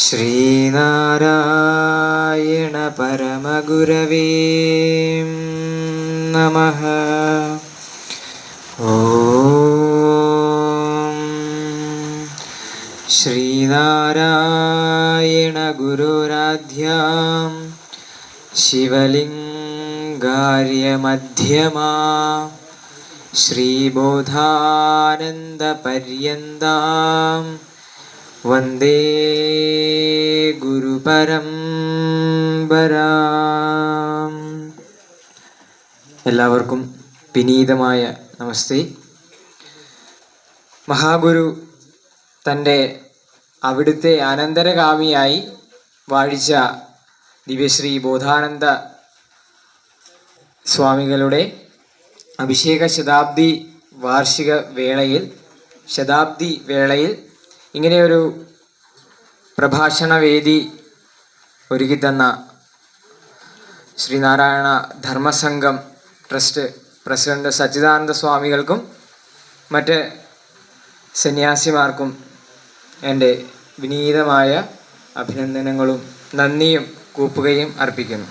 ശ്രീനാരായണ പരമഗുരവേ നമഃ. ശ്രീനാരായണ ഗുരുരാധ്യാം ശിവലിംഗാര്യമധ്യമാ ശ്രീബോധാനന്ദപര്യന്താം വന്ദേ ഗുരുപരമ്പരാം. എല്ലാവർക്കും വിനീതമായ നമസ്തേ. മഹാഗുരു തൻ്റെ അവിടുത്തെ അനന്തരഗാമിയായി വാഴിച്ച ദിവ്യശ്രീ ബോധാനന്ദ സ്വാമികളുടെ അഭിഷേക ശതാബ്ദി വാർഷിക വേളയിൽ ഇങ്ങനെയൊരു പ്രഭാഷണ വേദി ഒരുക്കിത്തന്ന ശ്രീനാരായണ ധർമ്മസംഘം ട്രസ്റ്റ് പ്രസിഡന്റ് സച്ചിദാനന്ദ സ്വാമികൾക്കും മറ്റ് സന്യാസിമാർക്കും എൻ്റെ വിനീതമായ അഭിനന്ദനങ്ങളും നന്ദിയും കൂപ്പുകയും അർപ്പിക്കുന്നു.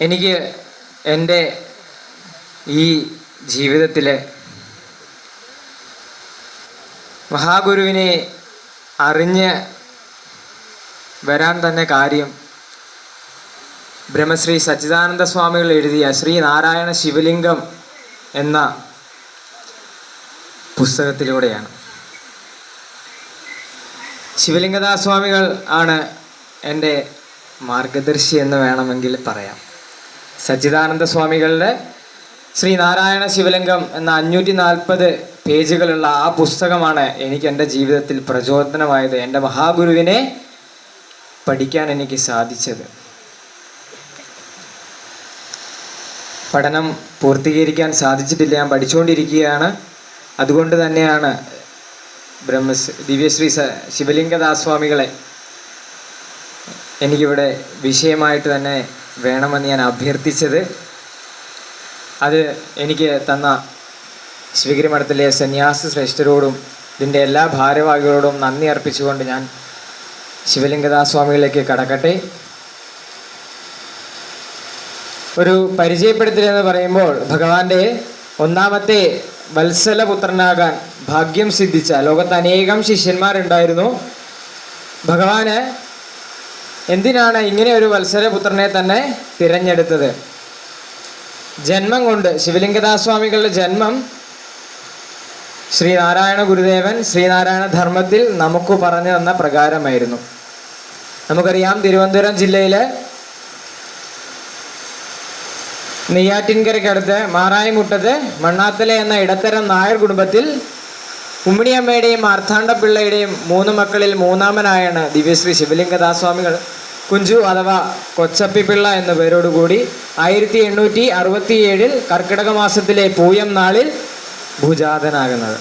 എനിക്ക് എൻ്റെ ഈ ജീവിതത്തിലെ മഹാഗുരുവിനെ അറിഞ്ഞ് വരാൻ തന്നെ കാര്യം ബ്രഹ്മശ്രീ സച്ചിദാനന്ദ സ്വാമികൾ എഴുതിയ ശ്രീനാരായണ ശിവലിംഗം എന്ന പുസ്തകത്തിലൂടെയാണ്. ശിവലിംഗദാസ് സ്വാമികൾ ആണ് എൻ്റെ മാർഗദർശി എന്ന് വേണമെങ്കിൽ പറയാം. സച്ചിദാനന്ദ സ്വാമികളുടെ ശ്രീനാരായണ ശിവലിംഗം എന്ന 540 പേജുകളുള്ള ആ പുസ്തകമാണ് എനിക്ക് എൻ്റെ ജീവിതത്തിൽ പ്രചോദനമായത്, എൻ്റെ മഹാഗുരുവിനെ പഠിക്കാൻ എനിക്ക് സാധിച്ചത്. പഠനം പൂർത്തീകരിക്കാൻ സാധിച്ചിട്ടില്ല, ഞാൻ പഠിച്ചുകൊണ്ടിരിക്കുകയാണ്. അതുകൊണ്ട് തന്നെയാണ് ദിവ്യശ്രീ ശിവലിംഗദാസ് സ്വാമികളെ എനിക്കിവിടെ വിഷയമായിട്ട് തന്നെ വേണമെന്ന് ഞാൻ അഭ്യർത്ഥിച്ചത്. അത് എനിക്ക് തന്ന ശിവഗിരി മഠത്തിലെ സന്യാസി ശ്രേഷ്ഠരോടും ഇതിൻ്റെ എല്ലാ ഭാരവാഹികളോടും നന്ദി അർപ്പിച്ചുകൊണ്ട് ഞാൻ ശിവലിംഗദാസ് സ്വാമികളിലേക്ക് കടക്കട്ടെ. ഒരു പരിചയപ്പെടുത്തലെന്ന് പറയുമ്പോൾ ഭഗവാന്റെ ഒന്നാമത്തെ വത്സലപുത്രനാകാൻ ഭാഗ്യം സിദ്ധിച്ച ലോകത്ത് അനേകം ശിഷ്യന്മാരുണ്ടായിരുന്നു. ഭഗവാന് എന്തിനാണ് ഇങ്ങനെ ഒരു വത്സലപുത്രനെ തന്നെ തിരഞ്ഞെടുത്തത്? ജന്മം കൊണ്ട് ശിവലിംഗദാസ് സ്വാമികളുടെ ജന്മം ശ്രീനാരായണ ഗുരുദേവൻ ശ്രീനാരായണ ധർമ്മത്തിൽ നമുക്ക് പറഞ്ഞു തന്ന പ്രകാരമായിരുന്നു. നമുക്കറിയാം, തിരുവനന്തപുരം ജില്ലയിലെ നെയ്യാറ്റിൻകരയ്ക്കടുത്ത് മാറായിമുട്ടത്ത് മണ്ണാത്തല എന്ന ഇടത്തരം നായർ കുടുംബത്തിൽ ഉമ്മിണിയമ്മയുടെയും മാർത്താണ്ഡപിള്ളയുടെയും 3 മക്കളിൽ മൂന്നാമനായാണ് ദിവ്യശ്രീ ശിവലിംഗദാസ് സ്വാമികൾ കുഞ്ചു അഥവാ കൊച്ചപ്പിപ്പിള്ള എന്ന പേരോടുകൂടി 1867 കർക്കിടക മാസത്തിലെ പൂയം നാളിൽ ഭൂജാതനാകുന്നത്.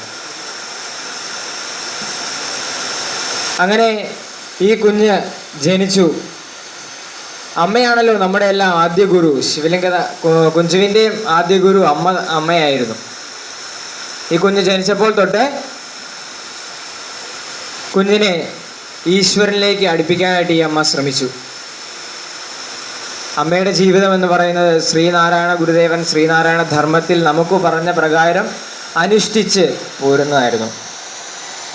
അങ്ങനെ ഈ കുഞ്ഞ് ജനിച്ചു. അമ്മയാണല്ലോ നമ്മുടെ എല്ലാം ആദ്യ ഗുരു. കുഞ്ചുവിൻ്റെയും ആദ്യ ഗുരു അമ്മയായിരുന്നു. ഈ കുഞ്ഞ് ജനിച്ചപ്പോൾ തൊട്ട് കുഞ്ഞിനെ ഈശ്വരനിലേക്ക് അടുപ്പിക്കാനായിട്ട് ഈ അമ്മ ശ്രമിച്ചു. അമ്മയുടെ ജീവിതം എന്ന് പറയുന്നത് ശ്രീനാരായണ ഗുരുദേവൻ ശ്രീനാരായണ ധർമ്മത്തിൽ നമുക്ക് പറഞ്ഞ പ്രകാരം അനുഷ്ഠിച്ച് പോരുന്നതായിരുന്നു.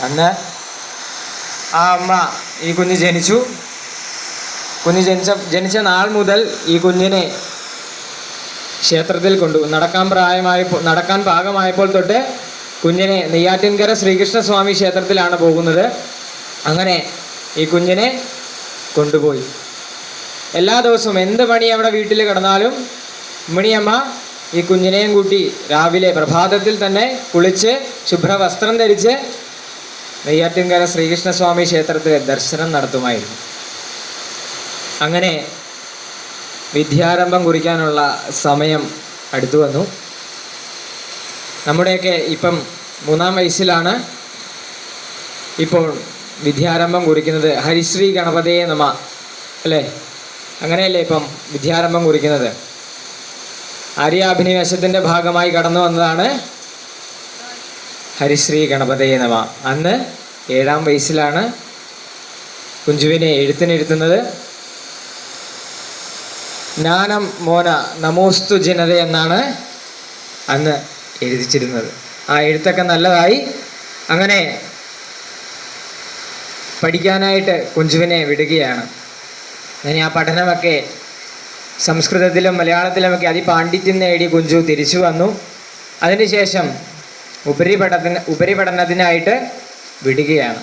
അന്ന് ആ അമ്മ ഈ കുഞ്ഞ് ജനിച്ചു. ജനിച്ച നാൾ മുതൽ ഈ കുഞ്ഞിനെ ക്ഷേത്രത്തിൽ നടക്കാൻ പാകമായപ്പോൾ തൊട്ട് കുഞ്ഞിനെ നെയ്യാറ്റിൻകര ശ്രീകൃഷ്ണസ്വാമി ക്ഷേത്രത്തിലാണ് പോകുന്നത്. അങ്ങനെ ഈ കുഞ്ഞിനെ കൊണ്ടുപോയി. എല്ലാ ദിവസവും എന്ത് പണി അവിടെ വീട്ടിൽ കിടന്നാലും ഉമ്മിണിയമ്മ ഈ കുഞ്ഞിനെയും കൂട്ടി രാവിലെ പ്രഭാതത്തിൽ തന്നെ കുളിച്ച് ശുഭ്രവസ്ത്രം ധരിച്ച് നെയ്യാറ്റിൻകര ശ്രീകൃഷ്ണസ്വാമി ക്ഷേത്രത്തിൽ ദർശനം നടത്തുമായിരുന്നു. അങ്ങനെ വിദ്യാരംഭം കുറിക്കാനുള്ള സമയം അടുത്തു വന്നു. നമ്മുടെയൊക്കെ ഇപ്പം 3-ാം വയസ്സിലാണ് ഇപ്പോൾ വിദ്യാരംഭം കുറിക്കുന്നത്. ഹരിശ്രീ ഗണപതയെ നമ, അല്ലേ? അങ്ങനെയല്ലേ ഇപ്പം വിദ്യാരംഭം കുറിക്കുന്നത്. ആര്യാഭിനിവേശത്തിൻ്റെ ഭാഗമായി കടന്നു വന്നതാണ് ഹരിശ്രീ ഗണപതയെ നമ. അന്ന് 7-ാം വയസ്സിലാണ് കുഞ്ചുവിനെ എഴുത്തിനിരുത്തുന്നത്. ജ്ഞാനം മോന നമോസ്തു ജനത എന്നാണ് അന്ന് എഴുതിച്ചിരുന്നത്. ആ എഴുത്തൊക്കെ നല്ലതായി. അങ്ങനെ പഠിക്കാനായിട്ട് കുഞ്ചുവിനെ വിടുകയാണ്. അങ്ങനെ ആ പഠനമൊക്കെ സംസ്കൃതത്തിലും മലയാളത്തിലുമൊക്കെ അതിപാണ്ഡിത്യം നേടി കുഞ്ചു തിരിച്ചു വന്നു. അതിനുശേഷം ഉപരിപഠനത്തിനായിട്ട് വിടുകയാണ്.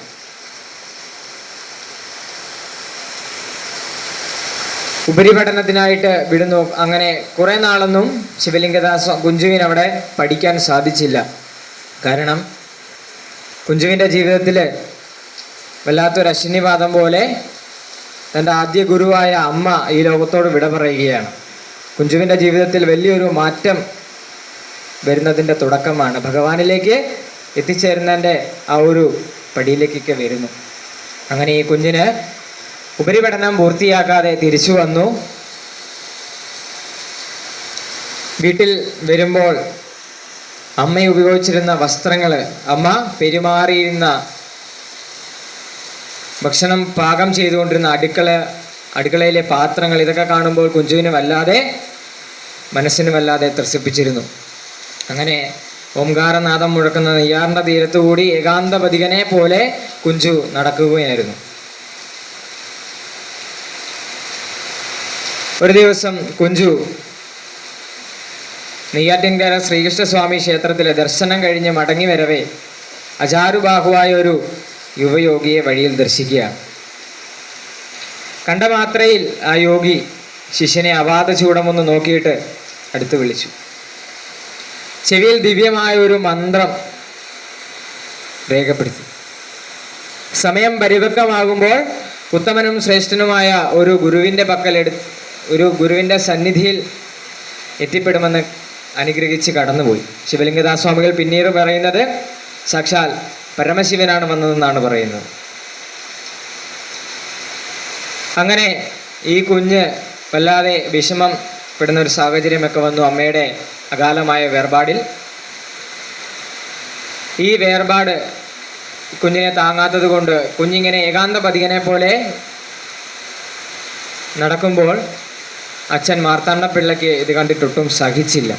ഉപരിപഠനത്തിനായിട്ട് വിടുന്നു. അങ്ങനെ കുറേ നാളൊന്നും ശിവലിംഗദാസ് കുഞ്ചുവിന് അവിടെ പഠിക്കാൻ സാധിച്ചില്ല. കാരണം കുഞ്ചുവിൻ്റെ ജീവിതത്തിൽ വല്ലാത്തൊരു അശ്വിനിവാദം പോലെ തൻ്റെ ആദ്യ ഗുരുവായ അമ്മ ഈ ലോകത്തോട് വിട പറയുകയാണ്. കുഞ്ചുവിൻ്റെ ജീവിതത്തിൽ വലിയൊരു മാറ്റം വരുന്നതിൻ്റെ തുടക്കമാണ്. ഭഗവാനിലേക്ക് എത്തിച്ചേരുന്നതിൻ്റെ ആ ഒരു പടിയിലേക്കൊക്കെ വരുന്നു. അങ്ങനെ ഈ കുഞ്ഞിന് ഉപരിപഠനം പൂർത്തിയാക്കാതെ തിരിച്ചു വന്നു. വീട്ടിൽ വരുമ്പോൾ അമ്മ ഉപയോഗിച്ചിരുന്ന വസ്ത്രങ്ങൾ, അമ്മ പെരുമാറിയിരുന്ന, ഭക്ഷണം പാകം ചെയ്തുകൊണ്ടിരുന്ന അടുക്കളയിലെ പാത്രങ്ങൾ, ഇതൊക്കെ കാണുമ്പോൾ കുഞ്ചുവിന് മനസ്സിന് വല്ലാതെ ത്രസിപ്പിച്ചിരുന്നു. അങ്ങനെ ഓംകാരനാദം മുഴക്കുന്ന നെയ്യാറിൻ്റെ തീരത്തുകൂടി ഏകാന്തപതികനെ പോലെ കുഞ്ചു നടക്കുകയായിരുന്നു. ഒരു ദിവസം കുഞ്ചു നെയ്യാറ്റിൻകര ശ്രീകൃഷ്ണസ്വാമി ക്ഷേത്രത്തിലെ ദർശനം കഴിഞ്ഞ് മടങ്ങി വരവേ അചാരുബാഹുവായ ഒരു യുവയോഗിയെ വഴിയിൽ ദർശിക്കുകയാണ്. കണ്ട മാത്രയിൽ ആ യോഗി ശിഷ്യനെ അവാത ചൂടമൊന്ന് നോക്കിയിട്ട് അടുത്ത് വിളിച്ചു. ചെവിയിൽ ദിവ്യമായ ഒരു മന്ത്രം രേഖപ്പെടുത്തി. സമയം പരിപക്വമാകുമ്പോൾ ഉത്തമനും ശ്രേഷ്ഠനുമായ ഒരു ഗുരുവിൻ്റെ സന്നിധിയിൽ എത്തിപ്പെടുമെന്ന് അനുഗ്രഹിച്ച് കടന്നുപോയി. ശിവലിംഗദാസ് സ്വാമികൾ പിന്നീട് പറയുന്നത് സാക്ഷാൽ പരമശിവനാണ് വന്നതെന്നാണ് പറയുന്നത്. അങ്ങനെ ഈ കുഞ്ഞ് വല്ലാതെ വിഷമം പെടുന്ന ഒരു സാഹചര്യമൊക്കെ വന്നു. അമ്മയുടെ അകാലമായ വേർപാടിൽ ഈ വേർപാട് കുഞ്ഞിനെ താങ്ങാത്തത് കൊണ്ട് കുഞ്ഞിങ്ങനെ ഏകാന്തപതികനെ പോലെ നടക്കുമ്പോൾ അച്ഛൻ മാർത്താണ്ഡപിള്ളയ്ക്ക് ഇത് കണ്ടിട്ടൊട്ടും സഹിച്ചില്ല.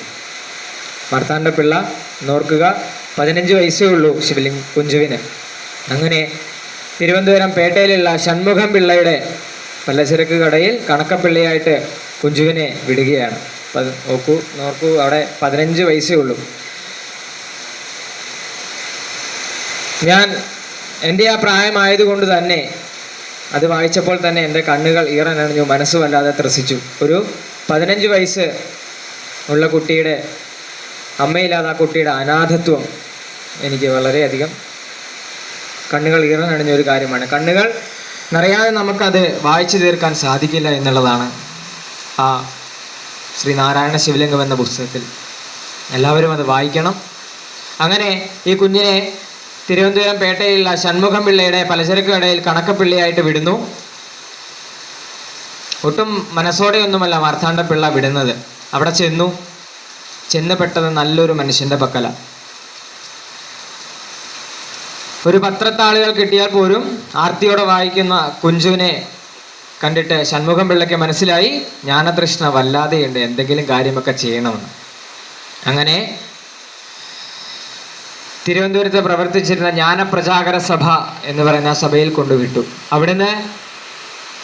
മാർത്താണ്ഡപിള്ള നോർക്കുക 15 വയസ്സേ ഉള്ളൂ കുഞ്ചുവിന്. അങ്ങനെ തിരുവനന്തപുരം പേട്ടയിലുള്ള ഷൺമുഖം പിള്ളയുടെ പലചരക്ക് കടയിൽ കണക്കപ്പിള്ളയായിട്ട് കുഞ്ചുവിനെ വിടുകയാണ്. നോക്കൂ അവിടെ 15 വയസ്സേ ഉള്ളൂ. എൻ്റെ ആ പ്രായമായതുകൊണ്ട് തന്നെ അത് വായിച്ചപ്പോൾ തന്നെ എൻ്റെ കണ്ണുകൾ ഈറനണിഞ്ഞു, മനസ്സ് വല്ലാതെ ത്രസിച്ചു. ഒരു 15 വയസ്സ് ഉള്ള കുട്ടിയുടെ അമ്മയില്ലാതെ ആ കുട്ടിയുടെ അനാഥത്വം എനിക്ക് വളരെയധികം കണ്ണുകൾ ഈറനണിഞ്ഞ ഒരു കാര്യമാണ്. കണ്ണുകൾ നിറയാതെ നമുക്കത് വായിച്ചു തീർക്കാൻ സാധിക്കില്ല എന്നുള്ളതാണ് ആ ശ്രീനാരായണ ശിവലിംഗം എന്ന പുസ്തകത്തിൽ. എല്ലാവരും അത് വായിക്കണം. അങ്ങനെ ഈ കുഞ്ഞിനെ തിരുവനന്തപുരം പേട്ടയിലുള്ള ഷൺമുഖം പിള്ളയുടെ പലചരക്ക് കടയിൽ കണക്കപ്പിള്ളയായിട്ട് വിടുന്നു. ഒട്ടും മനസ്സോടെയൊന്നുമല്ല മാർത്താണ്ഡപിള്ള വിടുന്നത്. അവിടെ ചെന്ന് പെട്ടത് നല്ലൊരു മനുഷ്യൻ്റെ പക്കല. ഒരു പത്രത്താളുകൾ കിട്ടിയാൽ പോലും ആർത്തിയോടെ വായിക്കുന്ന കുഞ്ചുവിനെ കണ്ടിട്ട് ഷൺമുഖം പിള്ളയ്ക്ക് മനസ്സിലായി ജ്ഞാനതൃഷ്ണ വല്ലാതെയുണ്ട്, എന്തെങ്കിലും കാര്യമൊക്കെ ചെയ്യണമെന്ന്. അങ്ങനെ തിരുവനന്തപുരത്ത് പ്രവർത്തിച്ചിരുന്ന ജ്ഞാനപ്രചാരക സഭ എന്ന് പറയുന്ന സഭയിൽ കൊണ്ടുവിട്ടു. അവിടുന്ന്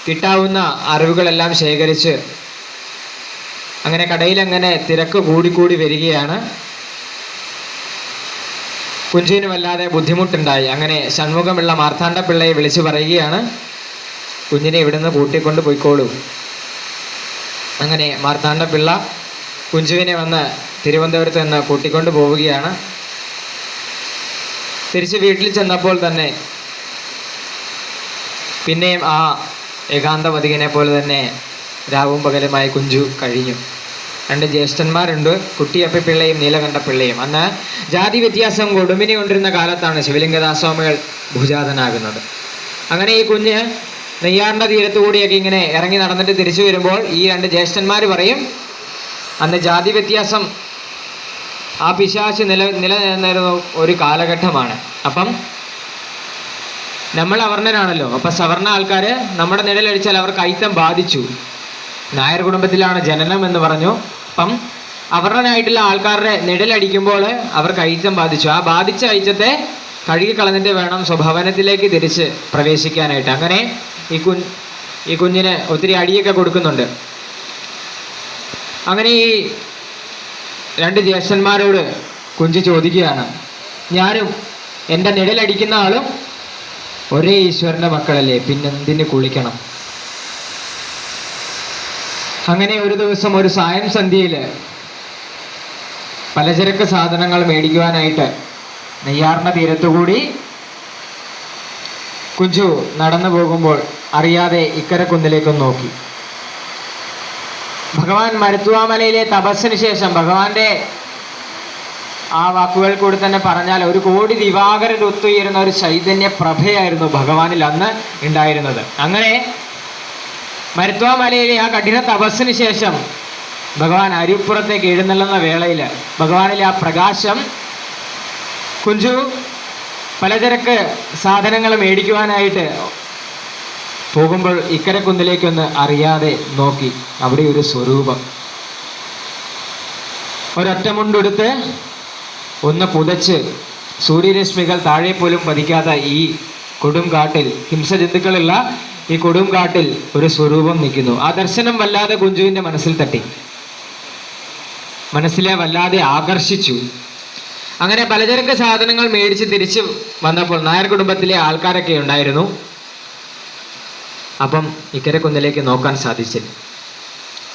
കിട്ടാവുന്ന അറിവുകളെല്ലാം ശേഖരിച്ച് അങ്ങനെ കടയിലങ്ങനെ തിരക്ക് കൂടിക്കൂടി വരികയാണ്. കുഞ്ചുവിന് വല്ലാതെ ബുദ്ധിമുട്ടുണ്ടായി. അങ്ങനെ ഷൺമുഖമുള്ള മാർത്താണ്ഡപിള്ളയെ വിളിച്ചു പറയുകയാണ്, കുഞ്ഞിനെ ഇവിടുന്ന് കൂട്ടിക്കൊണ്ട് പോയിക്കോളൂ. അങ്ങനെ മാർത്താണ്ഡപിള്ള കുഞ്ചുവിനെ വന്ന് തിരുവനന്തപുരത്ത് നിന്ന് കൂട്ടിക്കൊണ്ട് പോവുകയാണ്. തിരിച്ച് വീട്ടിൽ ചെന്നപ്പോൾ തന്നെ പിന്നെയും ആ ഏകാന്തവതികനെ പോലെ തന്നെ രാവും പകലുമായി കുഞ്ചു കഴിഞ്ഞു. 2 ജ്യേഷ്ഠന്മാരുണ്ട്, കുട്ടിയപ്പിള്ളയും നീലകണ്ഠപിള്ളയും. അന്ന് ജാതി വ്യത്യാസം കൊടുമിനി കൊണ്ടിരുന്ന കാലത്താണ് ശിവലിംഗദാസ് സ്വാമികൾ ഭുജാതനാകുന്നത്. അങ്ങനെ ഈ കുഞ്ഞ് നെയ്യാറിൻ്റെ തീരത്തുകൂടിയൊക്കെ ഇങ്ങനെ ഇറങ്ങി നടന്നിട്ട് തിരിച്ചു വരുമ്പോൾ ഈ 2 ജ്യേഷ്ഠന്മാർ പറയും, അന്ന് ജാതി വ്യത്യാസം ആ പിശാച് നിലനിന്നിരുന്ന ഒരു കാലഘട്ടമാണ്. അപ്പം നമ്മൾ അവർണരാണല്ലോ, അപ്പം സവർണ ആൾക്കാർ നമ്മുടെ നിഴലടിച്ചാൽ അവർക്ക് അയിത്തം ബാധിച്ചു. നായർ കുടുംബത്തിലാണ് ജനനം എന്ന് പറഞ്ഞു. അപ്പം അവർണനായിട്ടുള്ള ആൾക്കാരുടെ നിഴലടിക്കുമ്പോൾ അവർക്ക് അയിത്തം ബാധിച്ചു. ആ ബാധിച്ച അയിത്തത്തെ കഴുകി കളഞ്ഞിട്ട് വേണം സ്വഭവനത്തിലേക്ക് തിരിച്ച് പ്രവേശിക്കാനായിട്ട്. അങ്ങനെ ഈ കുഞ്ഞിന് ഒത്തിരി അടിയൊക്കെ കൊടുക്കുന്നുണ്ട്. അങ്ങനെ ഈ രണ്ട് ജ്യേഷ്ഠന്മാരോട് കുഞ്ച് ചോദിക്കുകയാണ്, ഞാനും എൻ്റെ നിഴലടിക്കുന്ന ആളും ഒരേ ഈശ്വരൻ്റെ മക്കളല്ലേ, പിന്നെന്തിന് കുളിക്കണം? അങ്ങനെ ഒരു ദിവസം ഒരു സായം സന്ധ്യയിൽ പലചരക്ക് സാധനങ്ങൾ മേടിക്കുവാനായിട്ട് നെയ്യാറിൻ്റെ തീരത്തുകൂടി കുഞ്ചു നടന്നു പോകുമ്പോൾ അറിയാതെ ഇക്കരെ കുന്നിലേക്കൊന്ന് നോക്കി. ഭഗവാൻ മരുത്വാമലയിലെ തപസ്സിന് ശേഷം ഭഗവാന്റെ ആ വാക്കുകൾ കൂടി തന്നെ പറഞ്ഞാൽ 1 കോടി ദിവാകരൊത്തുയരുന്ന ഒരു ചൈതന്യ പ്രഭയായിരുന്നു ഭഗവാനിൽ അന്ന് ഉണ്ടായിരുന്നത്. അങ്ങനെ മരുത്വാമലയിലെ ആ കഠിന തപസ്സിന് ശേഷം ഭഗവാൻ അരിപ്പുറത്തേക്ക് എഴുന്നള്ളുന്ന വേളയിൽ ഭഗവാനിലെ ആ പ്രകാശം കുഞ്ചു പലചരക്ക് സാധനങ്ങൾ മേടിക്കുവാനായിട്ട് പോകുമ്പോൾ ഇക്കരെ കുന്നിലേക്കൊന്ന് അറിയാതെ നോക്കി. അവിടെ ഒരു സ്വരൂപം, ഒരൊറ്റമുണ്ടെടുത്ത് ഒന്ന് പുതച്ച് സൂര്യരശ്മികൾ താഴെ പോലും പതിക്കാത്ത ഈ കൊടുംകാട്ടിൽ, ഹിംസജന്തുക്കളുള്ള ഈ കൊടുംകാട്ടിൽ ഒരു സ്വരൂപം നിൽക്കുന്നു. ആ ദർശനം വല്ലാതെ കുഞ്ചുവിൻ്റെ മനസ്സിൽ തട്ടി, മനസ്സിലെ വല്ലാതെ ആകർഷിച്ചു. അങ്ങനെ പലചരക്ക് സാധനങ്ങൾ മേടിച്ച് തിരിച്ച് വന്നപ്പോൾ നായർ കുടുംബത്തിലെ ആൾക്കാരൊക്കെ ഉണ്ടായിരുന്നു. അപ്പം ഇക്കരെ കുന്നിലേക്ക് നോക്കാൻ സാധിച്ചില്ല.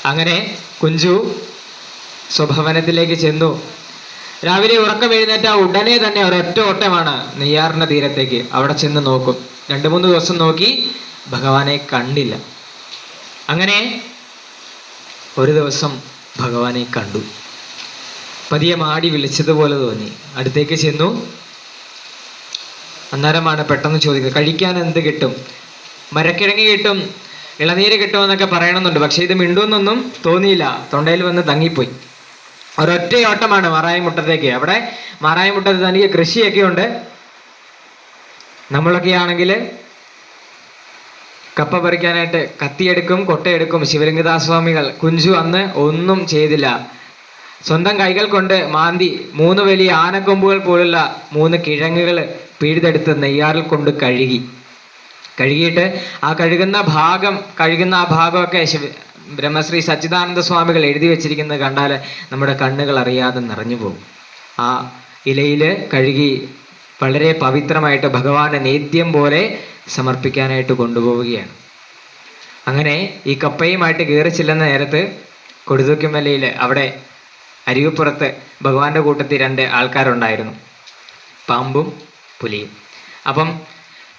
അങ്ങനെ കുഞ്ചു സ്വഭവനത്തിലേക്ക് ചെന്നു. രാവിലെ ഉറക്കം എഴുന്നേറ്റ ഉടനെ തന്നെ ഒരൊറ്റ ഓട്ടമാണ് നെയ്യാറിൻ്റെ തീരത്തേക്ക്. അവിടെ ചെന്ന് നോക്കും. 2-3 ദിവസം നോക്കി, ഭഗവാനെ കണ്ടില്ല. അങ്ങനെ ഒരു ദിവസം ഭഗവാനെ കണ്ടു. പതിയെ മാടി വിളിച്ചതുപോലെ തോന്നി. അടുത്തേക്ക് ചെന്നു. അന്നേരമാണ് പെട്ടെന്ന് ചോദിക്കുന്നത്, കഴിക്കാൻ എന്ത് കിട്ടും? മരക്കിഴങ്ങ് കിട്ടും, ഇളനീര് കിട്ടുമെന്നൊക്കെ പറയണമെന്നുണ്ട്. പക്ഷെ ഇത് മിണ്ടുമെന്നൊന്നും തോന്നിയില്ല. തൊണ്ടയിൽ വന്ന് തങ്ങിപ്പോയി. ഒരൊറ്റ ഓട്ടമാണ് മാറായിമുട്ടത്തേക്ക്. അവിടെ മാറായിമുട്ടത്ത് തനിക്ക് കൃഷിയൊക്കെ ഉണ്ട്. നമ്മളൊക്കെ ആണെങ്കിൽ കപ്പ പറിക്കാനായിട്ട് കത്തിയെടുക്കും, കൊട്ടയെടുക്കും. ശിവലിംഗദാസ് സ്വാമികൾ, കുഞ്ചു അന്ന് ഒന്നും ചെയ്തില്ല. സ്വന്തം കൈകൾ കൊണ്ട് മാന്തി 3 വലിയ ആനക്കൊമ്പുകൾ പോലുള്ള 3 കിഴങ്ങുകൾ പിഴുതെടുത്ത് നെയ്യാറിൽ കൊണ്ട് കഴുകിയിട്ട് ആ കഴുകുന്ന ആ ഭാഗമൊക്കെ ബ്രഹ്മശ്രീ സച്ചിദാനന്ദ സ്വാമികൾ എഴുതി വെച്ചിരിക്കുന്നത് കണ്ടാൽ നമ്മുടെ കണ്ണുകൾ അറിയാതെ നിറഞ്ഞു പോകും. ആ ഇലയിൽ കഴുകി വളരെ പവിത്രമായിട്ട് ഭഗവാന്റെ നേദ്യം പോലെ സമർപ്പിക്കാനായിട്ട് കൊണ്ടുപോവുകയാണ്. അങ്ങനെ ഈ കപ്പയുമായിട്ട് കയറി ചെല്ലുന്ന നേരത്ത് കൊടുതൂക്കുമലയിൽ അവിടെ അരുവിപ്പുറത്ത് ഭഗവാന്റെ കൂട്ടത്തിൽ 2 ആൾക്കാരുണ്ടായിരുന്നു, പാമ്പും പുലിയും. അപ്പം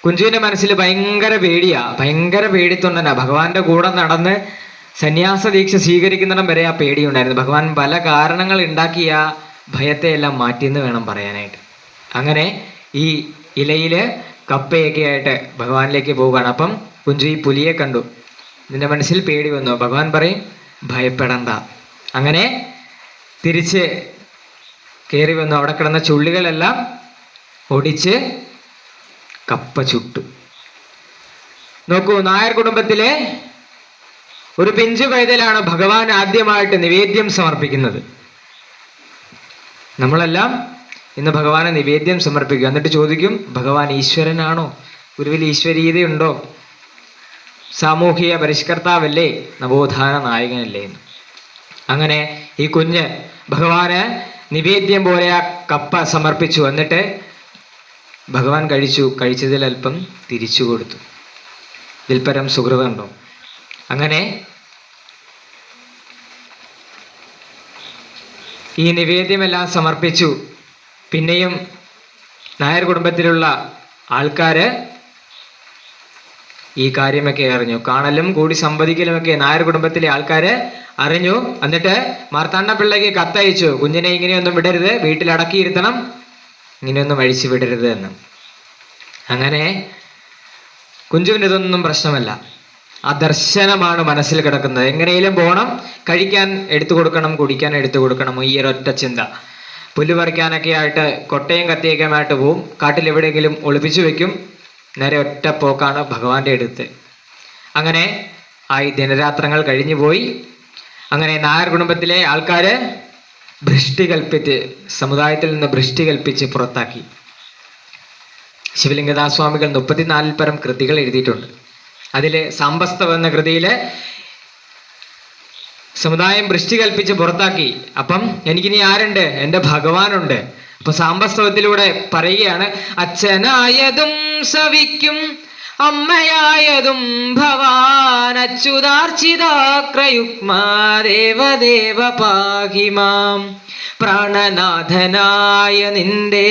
കുഞ്ചുവിൻ്റെ മനസ്സിൽ ഭയങ്കര പേടിത്തൊണ്ടനാ. ഭഗവാന്റെ കൂടെ നടന്ന് സന്യാസ ദീക്ഷ സ്വീകരിക്കുന്നിടം വരെ ആ പേടിയുണ്ടായിരുന്നു. ഭഗവാൻ പല കാരണങ്ങൾ ഉണ്ടാക്കി ആ ഭയത്തെ എല്ലാം മാറ്റിയെന്ന് വേണം പറയാനായിട്ട്. അങ്ങനെ ഈ ഇലയിൽ കപ്പയൊക്കെ ആയിട്ട് ഭഗവാനിലേക്ക് പോവുകയാണ്. അപ്പം കുഞ്ചു ഈ പുലിയെ കണ്ടു. നിന്റെ മനസ്സിൽ പേടി വന്നു. ഭഗവാൻ പറയും, ഭയപ്പെടണ്ട. അങ്ങനെ തിരിച്ച് കയറി വന്നു. അവിടെ കിടന്ന ചുള്ളികളെല്ലാം ഒടിച്ച് കപ്പ ചുട്ടു. നോക്കൂ, നായർ കുടുംബത്തിലെ ഒരു പിഞ്ചു പൈതലാണ് ഭഗവാൻ ആദ്യമായിട്ട് നിവേദ്യം സമർപ്പിക്കുന്നത്. നമ്മളെല്ലാം ഇന്ന് ഭഗവാനെ നിവേദ്യം സമർപ്പിക്കുക. എന്നിട്ട് ചോദിക്കും, ഭഗവാൻ ഈശ്വരനാണോ? ഗുരുവിൽ ഈശ്വരീയതയുണ്ടോ? സാമൂഹിക പരിഷ്കർത്താവല്ലേ? നവോത്ഥാന നായകനല്ലേ എന്ന്. അങ്ങനെ ഈ കുഞ്ഞ് ഭഗവാന് നിവേദ്യം പോലെ ആ കപ്പ സമർപ്പിച്ചു. എന്നിട്ട് ഭഗവാൻ കഴിച്ചതിൽ അല്പം തിരിച്ചു കൊടുത്തു. വിൽപ്പരം സുഹൃതമുണ്ടോ? അങ്ങനെ ഈ നിവേദ്യമെല്ലാം സമർപ്പിച്ചു. പിന്നെയും നായർ കുടുംബത്തിലുള്ള ആൾക്കാർ ഈ കാര്യമൊക്കെ അറിഞ്ഞു. കാണലും കൂടി സംവദിക്കലുമൊക്കെ നായർ കുടുംബത്തിലെ ആൾക്കാർ അറിഞ്ഞു. എന്നിട്ട് മാർത്താണ്ഡ പിള്ളയ്ക്ക് കത്തയച്ചു, കുഞ്ഞിനെ ഇങ്ങനെയൊന്നും വിടരുത്, വീട്ടിലടക്കിയിരുത്തണം, ഇങ്ങനെയൊന്നും അഴിച്ചു വിടരുത് എന്ന്. അങ്ങനെ കുഞ്ചുവിന് ഇതൊന്നും പ്രശ്നമല്ല. ആ ദർശനമാണ് മനസ്സിൽ കിടക്കുന്നത്. എങ്ങനെയും പോകണം, കഴിക്കാൻ എടുത്തു കൊടുക്കണം, കുടിക്കാൻ എടുത്തു കൊടുക്കണം, ഈ ഒരൊറ്റ ചിന്ത. പുല്ല് പറിക്കാനൊക്കെ ആയിട്ട് കൊട്ടയും കത്തിയൊക്കെയുമായിട്ട് പോവും. കാട്ടിലെവിടെയെങ്കിലും ഒളിപ്പിച്ചു വെക്കും. നേരെ ഒറ്റ പോക്കാണ് ഭഗവാന്റെ അടുത്ത്. അങ്ങനെ ആയി ദിനരാത്രങ്ങൾ കഴിഞ്ഞു പോയി. അങ്ങനെ നായർ കുടുംബത്തിലെ ആൾക്കാർ ഭ്രഷ്ടി കൽപ്പിച്ച്, സമുദായത്തിൽ നിന്ന് ഭ്രഷ്ടി കൽപ്പിച്ച് പുറത്താക്കി. ശിവലിംഗദാസ് സ്വാമികൾ 34 പരം കൃതികൾ എഴുതിയിട്ടുണ്ട്. അതിൽ സാംബസ്തവം എന്ന കൃതിയിൽ സമുദായം ഭ്രഷ്ടി കൽപ്പിച്ച് പുറത്താക്കി. അപ്പം എനിക്കിനി ആരുണ്ട്? എൻ്റെ ഭഗവാനുണ്ട്. അപ്പൊ സാംബസ്തവത്തിലൂടെ പറയുകയാണ്, അച്ഛനായതും സവിക്കും അമ്മയായതും ഭവാൻ അച്യുതാർച്ചിതാക്രയുഗ്മാ ദേവദേവ പാഹിമാം. പ്രാണനാഥനായ നിന്റെ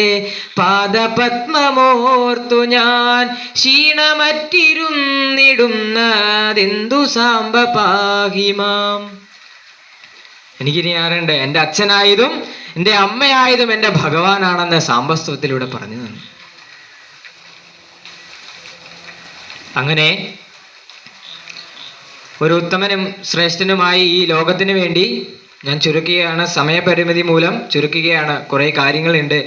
പാദപത്മമോർത്തു ഞാൻ ക്ഷീണമറ്റിരുന്നിടുന്നതെന്തു സാംബ പാഹിമാം. എനിക്കിനി ആരുണ്ട്? എൻ്റെ അച്ഛനായതും എൻ്റെ അമ്മയായതും എൻ്റെ ഭഗവാനാണെന്ന് സാംബസ്തവത്തിലൂടെ പറഞ്ഞു തന്നു. അങ്ങനെ ഒരു ഉത്തമനും ശ്രേഷ്ഠനുമായി ഈ ലോകത്തിന് വേണ്ടി ഞാൻ ചുരുക്കുകയാണ്, സമയപരിമിതി മൂലം ചുരുക്കുകയാണ്. കുറേ കാര്യങ്ങളുണ്ട്.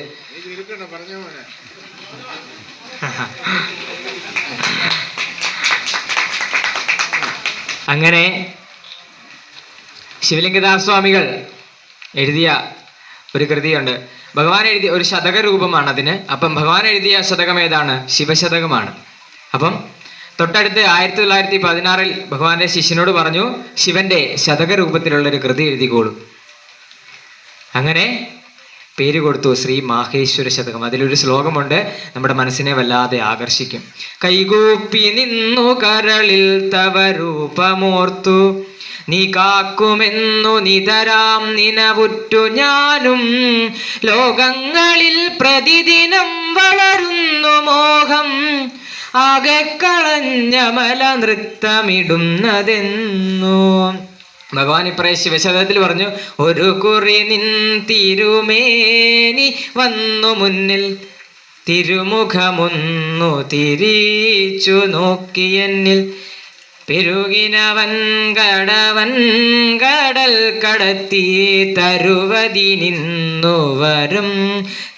അങ്ങനെ ശിവലിംഗദാസ് സ്വാമികൾ എഴുതിയ ഒരു കൃതിയുണ്ട്. ഭഗവാൻ എഴുതിയ ഒരു ശതക രൂപമാണ് അതിന്. അപ്പം ഭഗവാൻ എഴുതിയ ശതകം ഏതാണ്? ശിവശതകമാണ്. അപ്പം തൊട്ടടുത്ത് 1916 ഭഗവാന്റെ ശിഷ്യനോട് പറഞ്ഞു, ശിവന്റെ ശതക രൂപത്തിലുള്ളൊരു കൃതി എഴുതിക്കോളൂ. അങ്ങനെ പേര് കൊടുത്തു ശ്രീ മാഹേശ്വര ശതകം. അതിലൊരു ശ്ലോകമുണ്ട്, നമ്മുടെ മനസ്സിനെ വല്ലാതെ ആകർഷിക്കും. കൈകൂപ്പി നിന്നു കരളിൽ തവ രൂപമോർത്തു നീ കാക്കുമെന്നു നിതരാം നിനവുറ്റു ഞാനും. ലോകങ്ങളിൽ പ്രതിദിനം വളരുന്നു മോഹം, ആകെ കളഞ്ഞ മല നൃത്തമിടുന്നതെന്നു. ഭഗവാൻ ഇപ്പറേ ശിവശതകത്തിൽ പറഞ്ഞു, ഒരു കുറി നിൻ തിരുമേനി വന്നു മുന്നിൽ, തിരുമുഖമൊന്നു തിരിച്ചു നോക്കിയെന്നിൽ, പെരുകിനവൻ കടവൻ കടൽ കടത്തി തരുവതി നിന്നു വരും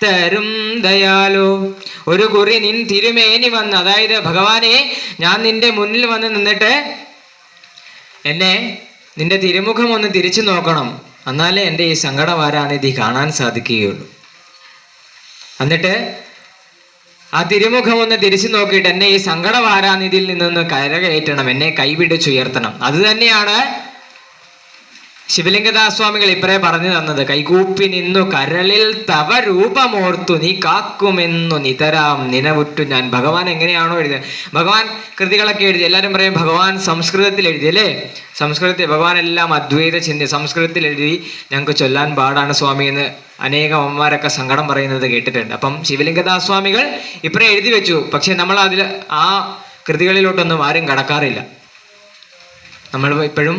തരും ദയാലോ. ഒരു കുറി നിൻ തിരുമേനി വന്ന്, അതായത് ഭഗവാനെ ഞാൻ നിന്റെ മുന്നിൽ വന്ന് നിന്നിട്ട് എന്നെ നിന്റെ തിരുമുഖം ഒന്ന് തിരിച്ചു നോക്കണം, എന്നാലേ എൻ്റെ ഈ സങ്കടവാരാനിധി കാണാൻ സാധിക്കുകയുള്ളൂ. എന്നിട്ട് ആ തിരുമുഖം ഒന്ന് തിരിച്ചു നോക്കിയിട്ട് എന്നെ ഈ സങ്കടവാരാനിധിയിൽ നിന്നൊന്ന് കരകയറ്റണം, എന്നെ കൈപിടിച്ചുയർത്തണം. അത് തന്നെയാണ് ശിവലിംഗദാസ് സ്വാമികൾ ഇപ്പറേ പറഞ്ഞു തന്നത്. കൈകൂപ്പി നിന്നു കരളിൽ തവ രൂപമോർത്തു നീ കാക്കുമെന്നു നിതരാം നിനവുറ്റു ഞാൻ. ഭഗവാൻ എങ്ങനെയാണോ എഴുതിയത്, ഭഗവാൻ കൃതികളൊക്കെ എഴുതി. എല്ലാവരും പറയും ഭഗവാൻ സംസ്കൃതത്തിൽ എഴുതി അല്ലേ? സംസ്കൃതത്തിൽ ഭഗവാൻ എല്ലാം അദ്വൈത ചിന്ത സംസ്കൃതത്തിൽ എഴുതി, ഞങ്ങൾക്ക് ചൊല്ലാൻ പാടാണ് സ്വാമി എന്ന് അനേകം അമ്മമാരൊക്കെ സങ്കടം പറയുന്നത് കേട്ടിട്ടുണ്ട്. അപ്പം ശിവലിംഗദാസ് സ്വാമികൾ ഇപ്പറേ എഴുതി വെച്ചു. പക്ഷെ നമ്മൾ അതിൽ ആ കൃതികളിലോട്ടൊന്നും ആരും കടക്കാറില്ല. നമ്മൾ ഇപ്പോഴും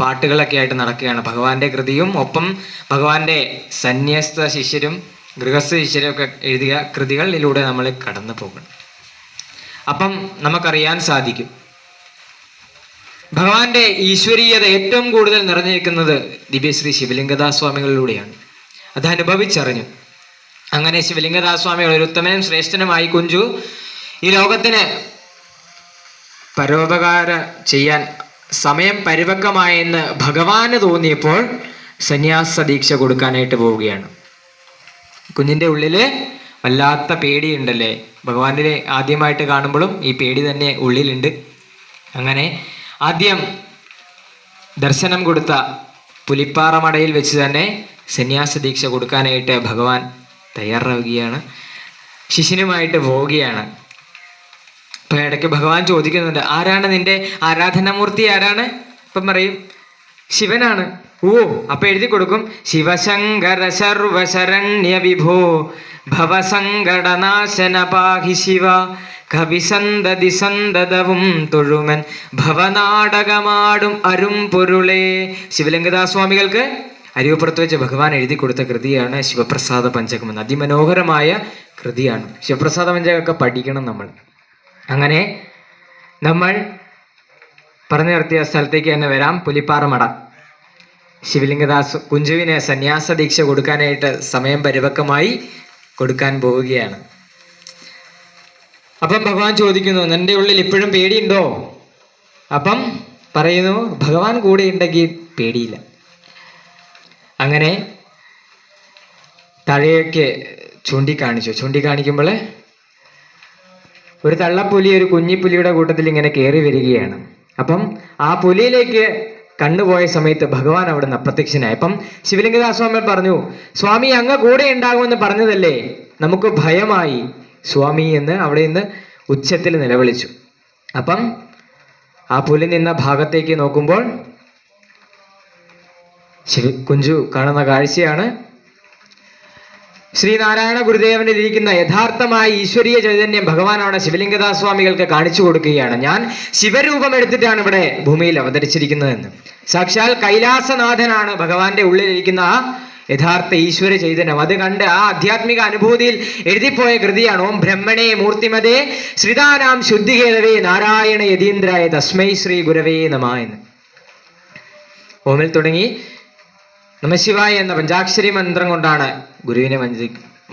പാട്ടുകളൊക്കെ ആയിട്ട് നടക്കുകയാണ്. ഭഗവാന്റെ കൃതിയും ഒപ്പം ഭഗവാന്റെ സന്യസ്ത ശിഷ്യരും ഗൃഹസ്ഥ ശിഷ്യരും ഒക്കെ എഴുതിയ കൃതികളിലൂടെ നമ്മൾ കടന്നു പോകണം. അപ്പം നമുക്കറിയാൻ സാധിക്കും ഭഗവാന്റെ ഈശ്വരീയത ഏറ്റവും കൂടുതൽ നിറഞ്ഞിരിക്കുന്നത് ദിവ്യശ്രീ ശിവലിംഗദാസ് സ്വാമികളിലൂടെയാണ്. അത് അനുഭവിച്ചറിഞ്ഞു. അങ്ങനെ ശിവലിംഗദാസ് സ്വാമികൾ ഒരു ഉത്തമനും ശ്രേഷ്ഠനുമായി കുഞ്ചു ഈ ലോകത്തിന് പരോപകാരം ചെയ്യാൻ സമയം പരിപക്വമായെന്ന് ഭഗവാന് തോന്നിയപ്പോൾ സന്യാസ ദീക്ഷ കൊടുക്കാനായിട്ട് പോവുകയാണ്. കുഞ്ഞിൻ്റെ ഉള്ളിൽ വല്ലാത്ത പേടിയുണ്ടല്ലേ? ഭഗവാനെ ആദ്യമായിട്ട് കാണുമ്പോഴും ഈ പേടി തന്നെ ഉള്ളിലുണ്ട്. അങ്ങനെ ആദ്യം ദർശനം കൊടുത്ത പുലിപ്പാറമടയിൽ വെച്ച് തന്നെ സന്യാസ ദീക്ഷ കൊടുക്കാനായിട്ട് ഭഗവാൻ തയ്യാറാവുകയാണ്. ശിഷ്യനുമായിട്ട് പോവുകയാണ്. അപ്പൊ ഇടയ്ക്ക് ഭഗവാൻ ചോദിക്കുന്നുണ്ട്, ആരാണ് നിന്റെ ആരാധനാമൂർത്തി? ആരാണ്? ഇപ്പം പറയും ശിവനാണ്. ഓ, അപ്പൊ എഴുതി കൊടുക്കും, ശിവശങ്കര സർവശരണ്യ വിഭോ ഭവസങ്കടനാശന പാഹി ശിവ കവിസന്തതി സന്തതവും തൊഴുമൻ ഭവനാടകമാടും അരും പൊരുളേ. ശിവലിംഗദാസ് സ്വാമികൾക്ക് അരിവപ്പുറത്ത് വെച്ച് ഭഗവാൻ എഴുതി കൊടുത്ത കൃതിയാണ് ശിവപ്രസാദ പഞ്ചകം എന്ന അതിമനോഹരമായ കൃതിയാണ്. ശിവപ്രസാദ പഞ്ചകമൊക്കെ പഠിക്കണം നമ്മൾ. അങ്ങനെ നമ്മൾ പറഞ്ഞു നിർത്തിയ സ്ഥലത്തേക്ക് തന്നെ വരാം. പുലിപ്പാറമട. ശിവലിംഗദാസ് കുഞ്ചുവിന് സന്യാസ ദീക്ഷ കൊടുക്കാനായിട്ട് സമയം പരിപക്വമായി കൊടുക്കാൻ പോവുകയാണ്. അപ്പം ഭഗവാൻ ചോദിക്കുന്നു, നിന്റെ ഉള്ളിൽ ഇപ്പോഴും പേടിയുണ്ടോ? അപ്പം പറയുന്നു, ഭഗവാൻ കൂടെ ഉണ്ടെങ്കിൽ പേടിയില്ല. അങ്ങനെ താഴേക്ക് ചൂണ്ടിക്കാണിക്കുമ്പോൾ ഒരു തള്ളപ്പുലി ഒരു കുഞ്ഞിപ്പുലിയുടെ കൂട്ടത്തിൽ ഇങ്ങനെ കയറി വരികയാണ്. അപ്പം ആ പുലിയിലേക്ക് കണ്ണുപോയ സമയത്ത് ഭഗവാൻ അവിടെ നിന്ന് അപ്രത്യക്ഷനായി. അപ്പം ശിവലിംഗദാസ് സ്വാമി പറഞ്ഞു, സ്വാമി അങ്ങ് കൂടെ ഉണ്ടാകുമെന്ന് പറഞ്ഞതല്ലേ, നമുക്ക് ഭയമായി സ്വാമി എന്ന് അവിടെ നിന്ന് ഉച്ചത്തിൽ നിലവിളിച്ചു. അപ്പം ആ പുലി നിന്ന ഭാഗത്തേക്ക് നോക്കുമ്പോൾ കുഞ്ചു കാണുന്ന കാഴ്ചയാണ് ശ്രീനാരായണ ഗുരുദേവനിൽ ഇരിക്കുന്ന യഥാർത്ഥമായ ഈശ്വരീയ ചൈതന്യം ഭഗവാനാണ് ശിവലിംഗദാസ് സ്വാമികൾക്ക് കാണിച്ചു കൊടുക്കുകയാണ്. ഞാൻ ശിവരൂപം എടുത്തിട്ടാണ് ഇവിടെ ഭൂമിയിൽ അവതരിച്ചിരിക്കുന്നതെന്ന്. സാക്ഷാൽ കൈലാസനാഥനാണ് ഭഗവാന്റെ ഉള്ളിലിരിക്കുന്ന ആ യഥാർത്ഥ ഈശ്വര ചൈതന്യം. അത് കണ്ട് ആ ആധ്യാത്മിക അനുഭൂതിയിൽ എഴുതിപ്പോയ കൃതിയാണ് ഓം ബ്രഹ്മണേ മൂർത്തിമതേ ശ്രിതാനാം ശുദ്ധികേതവേ നാരായണ യതീന്ദ്രായ തസ്മൈ ശ്രീ ഗുരവേ നമഃ എന്ന്. ഓമിൽ തുടങ്ങി നമശിവായ എന്ന പഞ്ചാക്ഷരി മന്ത്രം കൊണ്ടാണ് ഗുരുവിനെ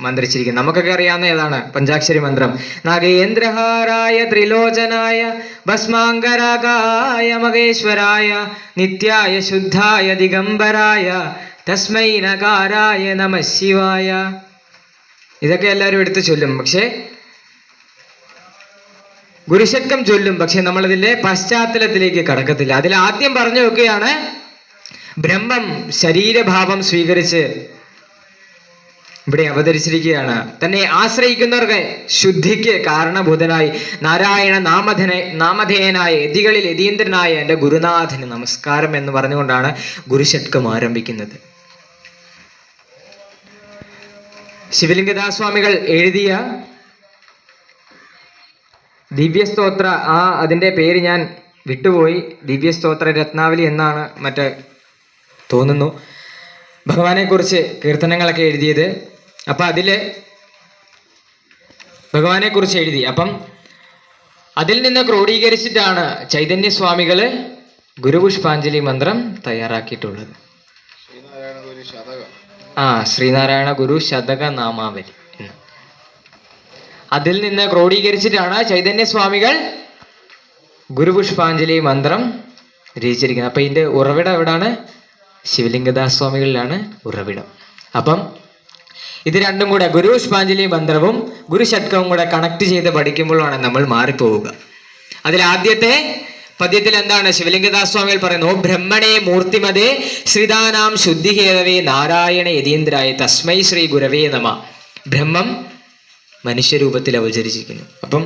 മന്ത്രിച്ചിരിക്കുന്നത്. നമുക്കൊക്കെ അറിയാവുന്ന ഏതാണ് പഞ്ചാക്ഷരി മന്ത്രം? നാഗേന്ദ്രഹാരായ ത്രിലോചനായ ഭസ്മാങ്കരാകായ മഹേശ്വരായ നിത്യായ ശുദ്ധായ ദിഗംബരായ തസ്മൈ നകാരായ നമശിവായ. ഇതൊക്കെ എല്ലാവരും എടുത്ത് ചൊല്ലും, പക്ഷെ ഗുരുശക്തം ചൊല്ലും, പക്ഷെ നമ്മളതിന്റെ പശ്ചാത്തലത്തിലേക്ക് കടക്കത്തില്ല. അതിൽ ആദ്യം പറഞ്ഞു വെക്കുകയാണ്, ബ്രഹ്മം ശരീരഭാവം സ്വീകരിച്ച് ഇവിടെ അവതരിച്ചിരിക്കുകയാണ്. തന്നെ ആശ്രയിക്കുന്നവർക്ക് ശുദ്ധിക്ക് കാരണഭൂതനായി നാരായണ നാമധേയനായ യതികളിൽ യതീന്ദ്രനായ എൻ്റെ ഗുരുനാഥന് നമസ്കാരം എന്ന് പറഞ്ഞുകൊണ്ടാണ് ഗുരുഷട്കം ആരംഭിക്കുന്നത്. ശിവലിംഗദാസ് സ്വാമികൾ എഴുതിയ ദിവ്യസ്തോത്ര, അതിൻ്റെ പേര് ഞാൻ വിട്ടുപോയി, ദിവ്യസ്തോത്ര രത്നാവലി എന്നാണ് മറ്റേ തോന്നുന്നു, ഭഗവാനെ കുറിച്ച് കീർത്തനങ്ങളൊക്കെ എഴുതിയത്. അപ്പം അതില് ഭഗവാനെ കുറിച്ച് എഴുതി. അപ്പം അതിൽ നിന്ന് ക്രോഡീകരിച്ചിട്ടാണ് ചൈതന്യസ്വാമികള് ഗുരുപുഷ്പാഞ്ജലി മന്ത്രം തയ്യാറാക്കിയിട്ടുള്ളത്. ശ്രീനാരായണ ഗുരു ശതക നാമാവലി. അതിൽ നിന്ന് ക്രോഡീകരിച്ചിട്ടാണ് ചൈതന്യസ്വാമികൾ ഗുരുപുഷ്പാഞ്ജലി മന്ത്രം രചിച്ചിരിക്കുന്നത്. അപ്പൊ ഇതിന്റെ ഉറവിടം എവിടാണ്? ശിവലിംഗദാസ് സ്വാമികളിലാണ് ഉറവിടം. അപ്പം ഇത് രണ്ടും കൂടെ, ഗുരുപുഷ്പാഞ്ജലി മന്ത്രവും ഗുരുഷട്കവും കൂടെ കണക്ട് ചെയ്ത് പഠിക്കുമ്പോഴാണ് നമ്മൾ മാറിപ്പോവുക. അതിൽ ആദ്യത്തെ പദ്യത്തിൽ എന്താണ് ശിവലിംഗദാസ് സ്വാമികൾ പറയുന്നത്? ഓ ബ്രഹ്മണേ മൂർത്തിമതേ ശ്രിതാനാം ശുദ്ധിഹേതവേ നാരായണ യതീന്ദ്രായ തസ്മൈ ശ്രീ ഗുരവേ നമഃ. ബ്രഹ്മം മനുഷ്യരൂപത്തിൽ അവതരിച്ചിരിക്കുന്നു. അപ്പം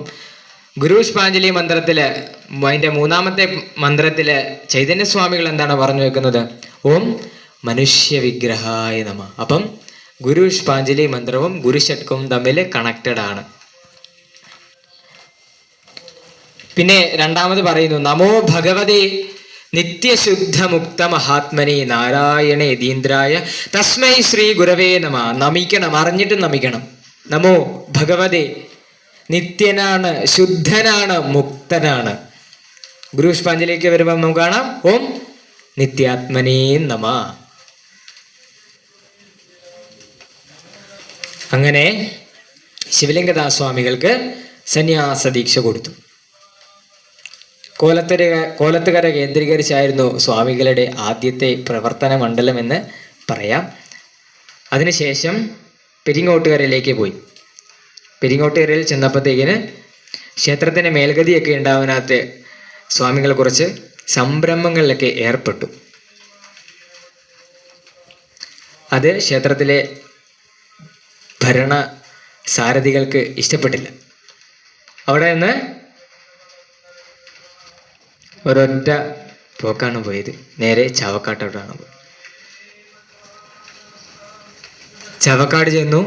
ഗുരുപുഷ്പാഞ്ജലി മന്ത്രത്തില്, അതിന്റെ മൂന്നാമത്തെ മന്ത്രത്തില് ചൈതന്യസ്വാമികൾ എന്താണ് പറഞ്ഞു വെക്കുന്നത്? ഓം മനുഷ്യ വിഗ്രഹായ നമഃ. അപ്പം ഗുരുപുഷ്പാഞ്ജലി മന്ത്രവും ഗുരുഷട്കവും തമ്മിൽ കണക്റ്റഡ് ആണ്. പിന്നെ രണ്ടാമത് പറയുന്നു, നമോ ഭഗവതേ നിത്യശുദ്ധ മുക്ത മഹാത്മനെ നാരായണ യതീന്ദ്രായ തസ്മൈ ശ്രീ ഗുരവേ നമഃ. നമിക്കണം, അറിഞ്ഞിട്ട് നമിക്കണം. നമോ ഭഗവതേ, നിത്യനാണ്, ശുദ്ധനാണ്, മുക്തനാണ്. ഗുരുപുഷ്പാഞ്ജലിക്ക് വരുമ്പോൾ നമുക്ക് കാണാം ഓം നിത്യാത്മനേ നമഃ. അങ്ങനെ ശിവലിംഗദാസ് സ്വാമികൾക്ക് സന്യാസ ദീക്ഷ കൊടുത്തു. കോലത്തുകര കേന്ദ്രീകരിച്ചായിരുന്നു സ്വാമികളുടെ ആദ്യത്തെ പ്രവർത്തന മണ്ഡലം എന്ന് പറയാം. അതിനുശേഷം പെരിങ്ങോട്ടുകരയിലേക്ക് പോയി. പെരിങ്ങോട്ടുകരയിൽ ചെന്നപ്പോഴത്തേക്കിന് ക്ഷേത്രത്തിന് മേൽഗതിയൊക്കെ ഉണ്ടാവാനകത്ത് സ്വാമികൾ കുറച്ച് സംരംഭങ്ങളിലൊക്കെ ഏർപ്പെട്ടു. അത് ക്ഷേത്രത്തിലെ ഭരണ സാരഥികൾക്ക് ഇഷ്ടപ്പെട്ടില്ല. അവിടെ നിന്ന് ഒരൊറ്റ പോക്കാണ് പോയത്, നേരെ ചാവക്കാട്ടോട്ടാണ് പോയത്. ചാവക്കാട് ചെന്നു.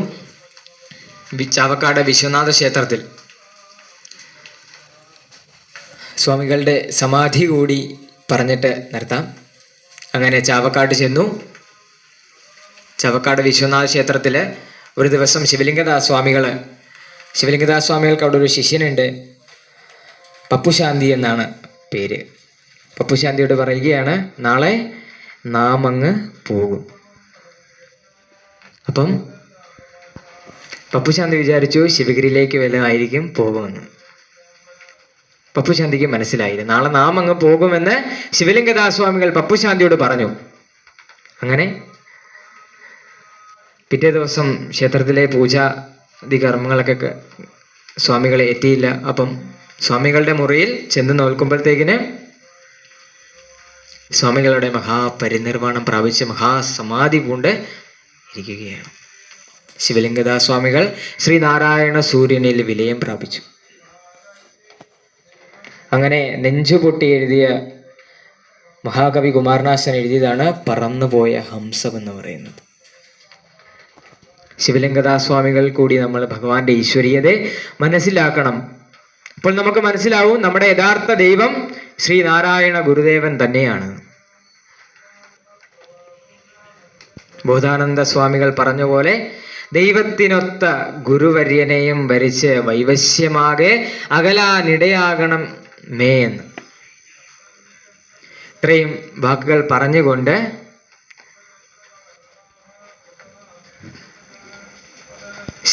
ചാവക്കാട് വിശ്വനാഥ ക്ഷേത്രത്തിൽ സ്വാമികളുടെ സമാധി കൂടി പറഞ്ഞിട്ട് നിർത്താം. അങ്ങനെ ചാവക്കാട് ചെന്നു. ചാവക്കാട് വിശ്വനാഥ ക്ഷേത്രത്തിൽ ഒരു ദിവസം ശിവലിംഗദാസ് സ്വാമികൾക്ക് അവിടെ ഒരു ശിഷ്യനുണ്ട്, പപ്പുശാന്തി എന്നാണ് പേര്. പപ്പുശാന്തിയോട് പറയുകയാണ്, നാളെ നാം അങ്ങ് പോകും. അപ്പം പപ്പുശാന്തി വിചാരിച്ചു ശിവഗിരിയിലേക്ക് വല്ലതായിരിക്കും പോകുമെന്ന്. പപ്പുശാന്തിക്ക് മനസ്സിലായില്ല. നാളെ നാം അങ്ങ് പോകുമെന്ന് ശിവലിംഗദാസ്വാമികൾ പപ്പുശാന്തിയോട് പറഞ്ഞു. അങ്ങനെ പിറ്റേ ദിവസം ക്ഷേത്രത്തിലെ പൂജാതി കർമ്മങ്ങളൊക്കെ സ്വാമികളെ എത്തിയില്ല. അപ്പം സ്വാമികളുടെ മുറിയിൽ ചെന്ന് നോക്കുമ്പോഴത്തേക്കിന് സ്വാമികളുടെ മഹാപരിനിർവാണം പ്രാപിച്ച് മഹാസമാധി പൂണ്ട് ഇരിക്കുകയാണ്. ശിവലിംഗദാസ്വാമികൾ ശ്രീനാരായണ സൂര്യനിൽ വിലയം പ്രാപിച്ചു. അങ്ങനെ നെഞ്ചുപൊട്ടി എഴുതിയ മഹാകവി കുമാരനാശൻ എഴുതിയതാണ് പറന്നുപോയ ഹംസം എന്ന് പറയുന്നത്. ശിവലിംഗദാസ്വാമികൾ കൂടി നമ്മൾ ഭഗവാന്റെ ഈശ്വരീയത മനസ്സിലാക്കണം. അപ്പോൾ നമുക്ക് മനസ്സിലാവും നമ്മുടെ യഥാർത്ഥ ദൈവം ശ്രീനാരായണ ഗുരുദേവൻ തന്നെയാണ്. ബോധാനന്ദ സ്വാമികൾ പറഞ്ഞ പോലെ ദൈവത്തിനൊത്ത ഗുരുവര്യനെയും വരിച്ച് വൈവശ്യമാകെ അകലാനിടയാകണം മേ എന്ന്. ഇത്രയും വാക്കുകൾ പറഞ്ഞുകൊണ്ട്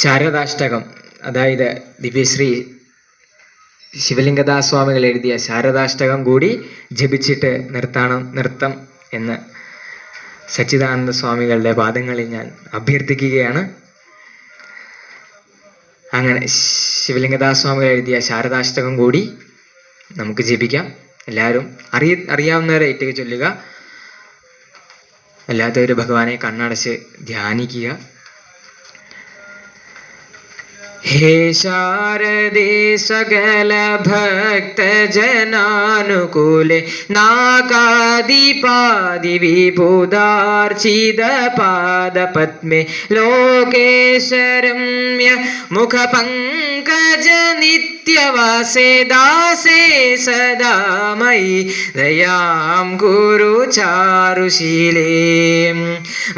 ശാരദാഷ്ടകം, അതായത് ദിവ്യശ്രീ ശിവലിംഗദാസ്വാമികൾ എഴുതിയ ശാരദാഷ്ടകം കൂടി ജപിച്ചിട്ട് നിർത്തം എന്ന് സച്ചിദാനന്ദ സ്വാമികളുടെ പാദങ്ങളിൽ ഞാൻ അഭ്യർത്ഥിക്കുകയാണ്. അങ്ങനെ ശിവലിംഗദാസ്വാമികൾ എഴുതിയ ശാരദാഷ്ടകം കൂടി നമുക്ക് ജപിക്കാം. എല്ലാവരും അറിയാവുന്നവരെ ഏറ്റവും ചൊല്ലുക. അല്ലാത്തവർ ഭഗവാനെ കണ്ണടച്ച് ധ്യാനിക്കുക. हे शारदे सकल भक्त जनानुकूले नाकादिपादि विबुधार्चित पाद पद्मे लोकेश रम्य मुख पंकज नित्यवासे दासे सदा मयि दयां गुरु चारुशीले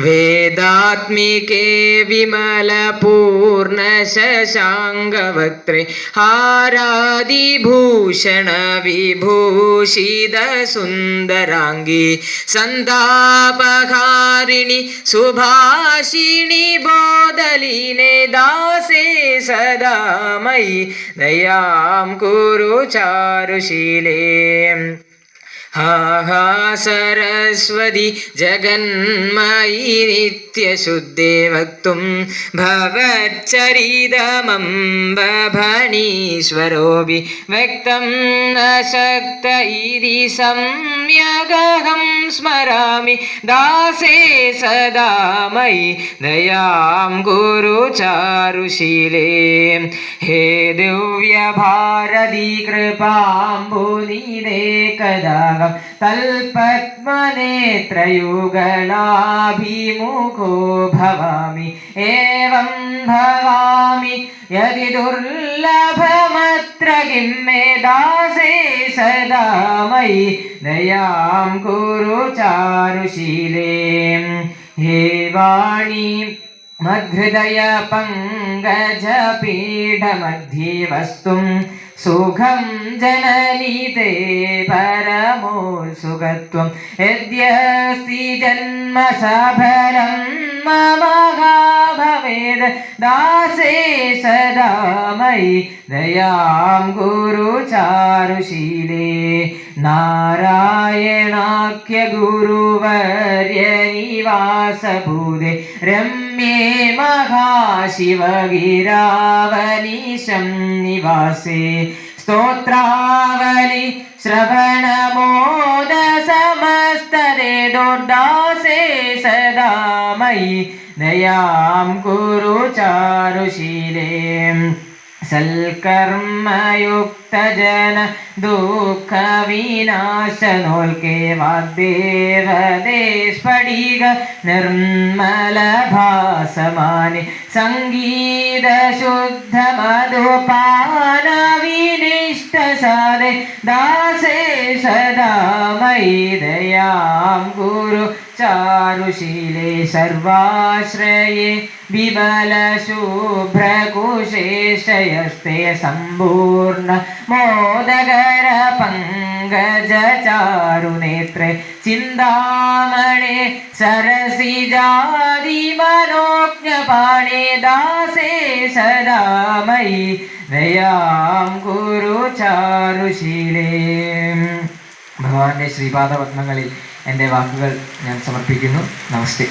वेदात्मिके विमल पूर्ण शांगवक्त्रे हारादिभूषण विभूषित सुंदरांगी संतापहारिणि सुभाषिणि बोधलीने दासे सदा मयि दयां कुरु चारुशीले हा सरस्वती जगन्मयी नित्यशुद्धे वक्तुं भवच्चरितमम्ब भणीश्वरोऽपि व्यक्तं न शक्त इति सम्यगहं स्मरामि दासे सदा मयि दयां गुरु चारुशीले हे दिव्यभारती कृपाम्बुनिधे कदा तल्पद्मनेत्रयुगलाभिमुखो भवामि एवं भवामि यदि दुर्लभमत्र किं मे दासे सदा मयि दयां कुरु चारुशीले हे वाणी मद्हृदय पङ्कजपीठमध्ये वस्तुं सुखं जननी ते परमोत्सुकत्वं यद्यस्ति जन्म सफलं मम भवेद् दासे सदा मयि दयां गुरु चारुशीले नारायणाख्य गुरुवर्य निवासभूते रम्ये महाशिवगिरावनीशं निवासे स्तोत्रावली श्रवणमोद समस्तदे दुर्दासे सदा मयि दयां कुरु चारुशीले सल्कर्मयुक्तजन दुःखविनाशनोल्के वाग्देवदेस्फटिक निर्मलभासमाने सङ्गीतशुद्धमधुपानविनिष्टसादे दासे सदा मयि दयां गुरु चारुशीले सर्वाश्रये विमलशुभ्रकुशेशयस्ते सम्पूर्ण मोदकर पङ्कज चारुनेत्रे ചിന്താമണി സരസിജാതി മനോജ്ഞപാണി ദാസേ സദാമയി ദയാം കുരു ചാരുശീലേ. ഭഗവാന്റെ ശ്രീപാദപത്മങ്ങളിൽ എൻ്റെ വാക്കുകൾ ഞാൻ സമർപ്പിക്കുന്നു. നമസ്തേ.